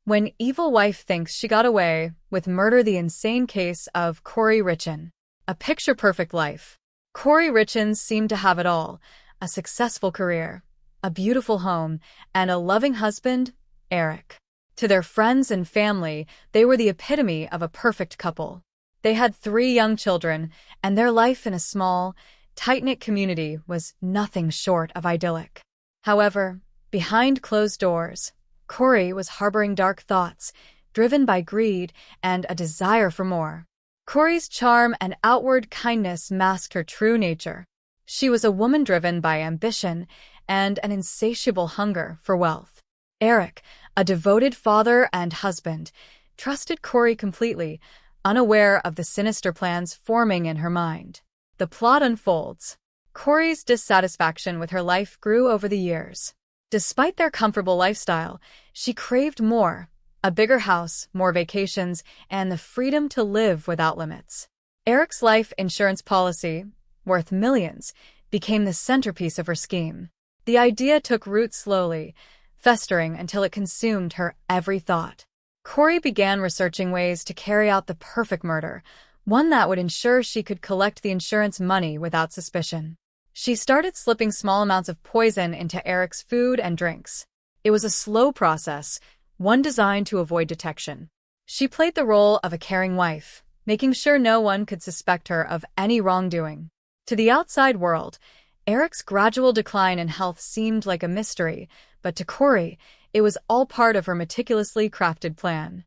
When evil wife thinks she got away with murder, the insane case of Kouri Richins. A picture-perfect life. Kouri Richins seemed to have it all: a successful career, a beautiful home, and a loving husband, Eric. To their friends and family, they were the epitome of a perfect couple. They had 3 young children, and their life in a small, tight-knit community was nothing short of idyllic. However, behind closed doors, Kouri was harboring dark thoughts, driven by greed and a desire for more. Kouri's charm and outward kindness masked her true nature. She was a woman driven by ambition and an insatiable hunger for wealth. Eric, a devoted father and husband, trusted Kouri completely, unaware of the sinister plans forming in her mind. The plot unfolds. Kouri's dissatisfaction with her life grew over the years. Despite their comfortable lifestyle, she craved more: a bigger house, more vacations, and the freedom to live without limits. Eric's life insurance policy, worth millions, became the centerpiece of her scheme. The idea took root slowly, festering until it consumed her every thought. Kouri began researching ways to carry out the perfect murder, one that would ensure she could collect the insurance money without suspicion. She started slipping small amounts of poison into Eric's food and drinks. It was a slow process, one designed to avoid detection. She played the role of a caring wife, making sure no one could suspect her of any wrongdoing. To the outside world, Eric's gradual decline in health seemed like a mystery, but to Kouri, it was all part of her meticulously crafted plan.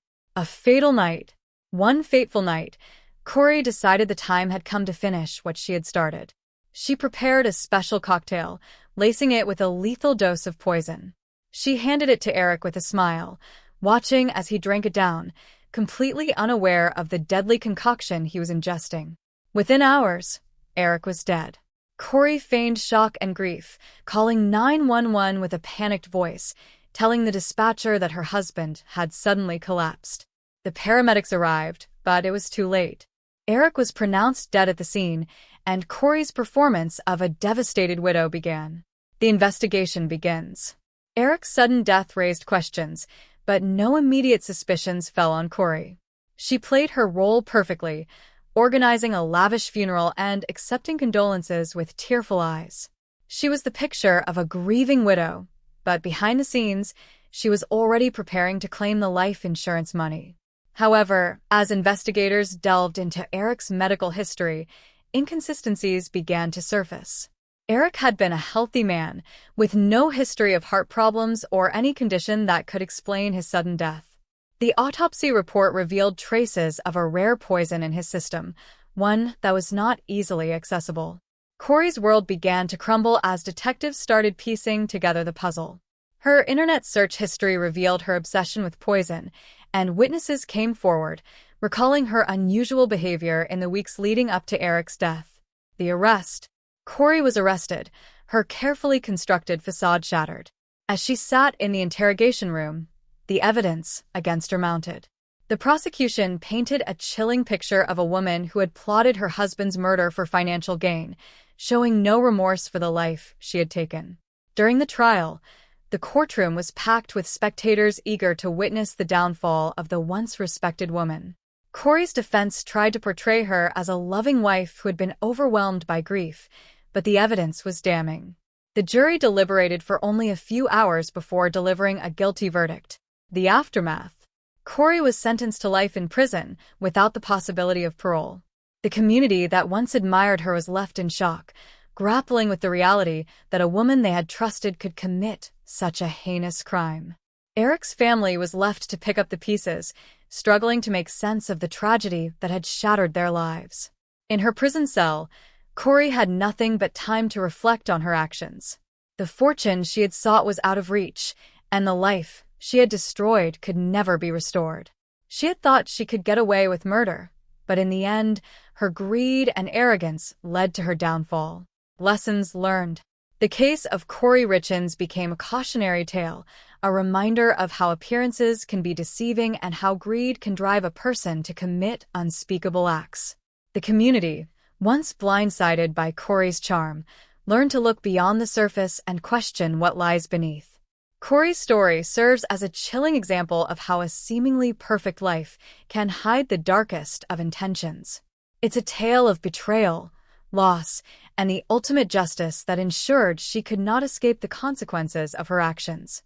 One fateful night, Kouri decided the time had come to finish what she had started. She prepared a special cocktail, lacing it with a lethal dose of poison. She handed it to Eric with a smile, watching as he drank it down, completely unaware of the deadly concoction he was ingesting. Within hours, Eric was dead. Kouri feigned shock and grief, calling 911 with a panicked voice, telling the dispatcher that her husband had suddenly collapsed. The paramedics arrived, but it was too late. Eric was pronounced dead at the scene, and Kouri's performance of a devastated widow began. The investigation begins. Eric's sudden death raised questions, but no immediate suspicions fell on Kouri. She played her role perfectly, organizing a lavish funeral and accepting condolences with tearful eyes. She was the picture of a grieving widow, but behind the scenes, she was already preparing to claim the life insurance money. However, as investigators delved into Eric's medical history, inconsistencies began to surface. Eric had been a healthy man, with no history of heart problems or any condition that could explain his sudden death. The autopsy report revealed traces of a rare poison in his system, one that was not easily accessible. Kouri's world began to crumble as detectives started piecing together the puzzle. Her internet search history revealed her obsession with poison, and witnesses came forward, recalling her unusual behavior in the weeks leading up to Eric's death. The arrest. Kouri was arrested, her carefully constructed facade shattered. As she sat in the interrogation room, the evidence against her mounted. The prosecution painted a chilling picture of a woman who had plotted her husband's murder for financial gain, showing no remorse for the life she had taken. During the trial, the courtroom was packed with spectators eager to witness the downfall of the once respected woman. Kouri's defense tried to portray her as a loving wife who had been overwhelmed by grief, but the evidence was damning. The jury deliberated for only a few hours before delivering a guilty verdict. The aftermath. Kouri was sentenced to life in prison without the possibility of parole. The community that once admired her was left in shock, grappling with the reality that a woman they had trusted could commit such a heinous crime. Eric's family was left to pick up the pieces, struggling to make sense of the tragedy that had shattered their lives. In her prison cell, Kouri had nothing but time to reflect on her actions. The fortune she had sought was out of reach, and the life she had destroyed could never be restored. She had thought she could get away with murder, but in the end, her greed and arrogance led to her downfall. Lessons learned. The case of Kouri Richins became a cautionary tale, a reminder of how appearances can be deceiving and how greed can drive a person to commit unspeakable acts. The community, once blindsided by Kouri's charm, learned to look beyond the surface and question what lies beneath. Kouri's story serves as a chilling example of how a seemingly perfect life can hide the darkest of intentions. It's a tale of betrayal, loss, and the ultimate justice that ensured she could not escape the consequences of her actions.